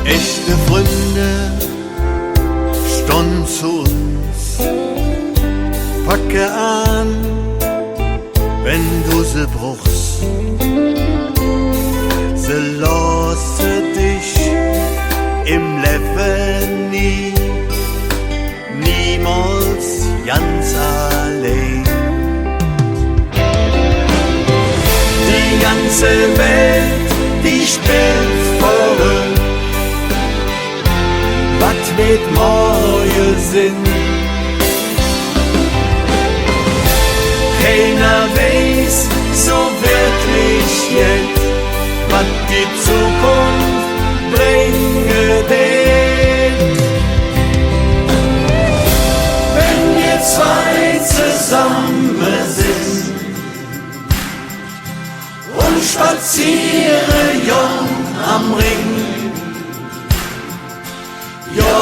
Echte Freunde stund zu uns, packe an, wenn du sie bruchst. Sie lasse dich im Leben niemals ganz allein. Die ganze Welt, die spielt verrückt, was wird morgen Sinn? Keiner weiß so wirklich jetzt, was die Zukunft bringen wird. Wenn wir zwei zusammen sind und spazieren jung am Ring, ja,